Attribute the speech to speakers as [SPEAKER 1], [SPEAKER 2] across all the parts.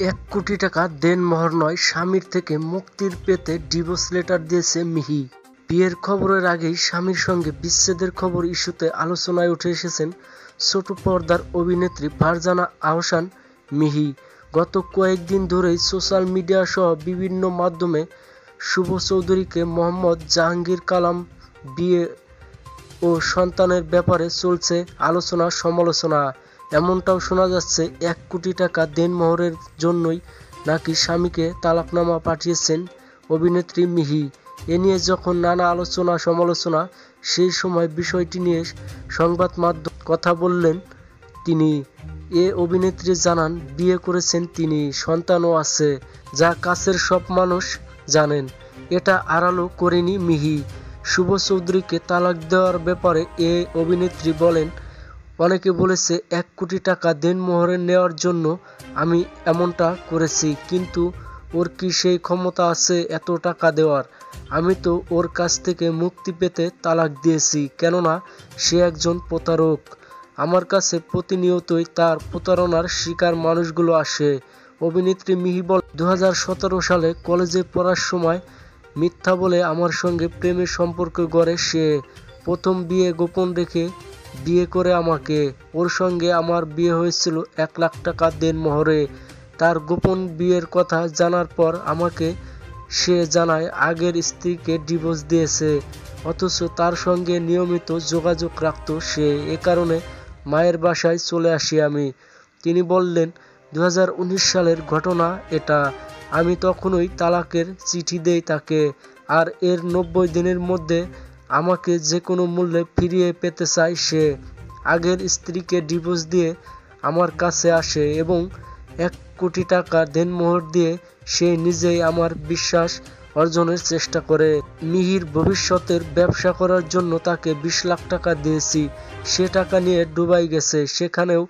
[SPEAKER 1] 1 কোটি টাকা দেনমোহর নয়, স্বামীর থেকে মুক্তির পেতে ডিভোর্স লেটার দিয়েছে মিহি। বিয়ের খবরের আগেই স্বামীর সঙ্গে বিচ্ছেদের খবর ইস্যুতে আলোচনায় উঠে এসেছেন ছোট পর্দার অভিনেত্রী ফারজানা আহসান মিহি। গত কয়েকদিন ধরেই সোশ্যাল মিডিয়া সহ বিভিন্ন মাধ্যমে শুভ চৌধুরীকে মোহাম্মদ জাহাঙ্গীর কালাম বিয়ে ও সন্তানের ব্যাপারে চলছে আলোচনা সমালোচনা। এমনটাও শোনা যাচ্ছে 1 কোটি টাকা দেনমোহরের জন্যই নাকি স্বামীকে তালাকনামা পাঠিয়েছেন অভিনেত্রী মিহি। এ নিয়ে যখন নানা আলোচনা সমালোচনা, সেই সময় বিষয়টি নিয়ে সংবাদ মাধ্যম কথা বললেন তিনি। অভিনেত্রী জানান, বিয়ে করেছেন তিনি, সন্তানও আছে, যা কাছের সব মানুষ জানেন। এটা আড়ালও করেনি মিহি। শুভ চৌধুরীকে তালাক দেওয়ার ব্যাপারে অভিনেত্রী বলেন, অনেকে বলেছে 1 কোটি টাকা দেনমোহরে নেওয়ার জন্য আমি এমনটা করেছি, কিন্তু ওর কি সেই ক্ষমতা আছে এত টাকা দেওয়ার? আমি তো ওর কাছ থেকে মুক্তি পেতে তালাক দিয়েছি, কেননা সে একজন প্রতারক। আমার কাছে প্রতিনিয়তই তার প্রতারণার শিকার মানুষগুলো আসে। অভিনেত্রী মিহি বলেন, 2017 সালে কলেজে পড়ার সময় মিথ্যা বলে আমার সঙ্গে প্রেমের সম্পর্ক গড়ে সে। প্রথম বিয়ে গোপন রেখে বিয়ে করে আমাকে। ওর সঙ্গে আমার বিয়ে হয়েছিল 1 লাখ টাকা দেনমোহরে। তার গোপন বিয়ের কথা জানার পর আমাকে সে জানায় আগের স্ত্রীকে ডিভোর্স দিয়েছে, অথচ তার সঙ্গে নিয়মিত যোগাযোগ রাখত সে। এ কারণে মায়ের বাসায় চলে আসি আমি। তিনি বললেন, 2019 সালের ঘটনা এটা। আমি তখনই তালাকের চিঠি দেই তাকে, আর এর 90 দিনের মধ্যে আমাকে যে কোনো মূল্যে ফিরিয়ে পেতে চায় সে। আগের স্ত্রীকে ডিভোর্স দিয়ে আমার কাছে আসে এবং 1 কোটি টাকা দেনমোহর দিয়ে সে নিজেই আমার বিশ্বাস অর্জনের চেষ্টা করে। মিহির ভবিষ্যতের ব্যবসা করার জন্য তাকে 20 লাখ টাকা দিয়েছি। সে টাকা নিয়ে দুবাই গেছে, সেখানেও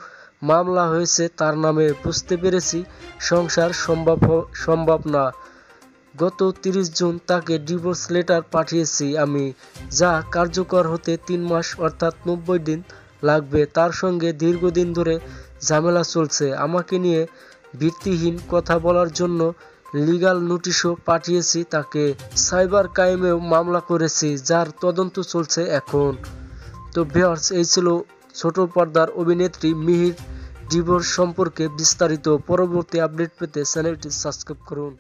[SPEAKER 1] মামলা হয়েছে তার নামে। বুঝতে পেরেছি সংসার সম্ভব না। গত 30 জুন তাকে ডিভোর্স লেটার পাঠিয়েছি আমি, যা কার্যকর হতে 3 মাস অর্থাৎ 90 দিন লাগবে। তার সঙ্গে দীর্ঘদিন ধরে ঝামেলা চলছে। আমাকে নিয়ে ভিত্তিহীন কথা বলার জন্য লিগ্যাল নোটিশও পাঠিয়েছি তাকে। সাইবার ক্রাইমেও মামলা করেছি, যার তদন্ত চলছে এখন। তো ভিউয়ার্স, এই ছিল ছোট পর্দার অভিনেত্রী মিহির ডিভোর্স সম্পর্কে বিস্তারিত। পরবর্তী আপডেট পেতে চ্যানেলটি সাবস্ক্রাইব করুন।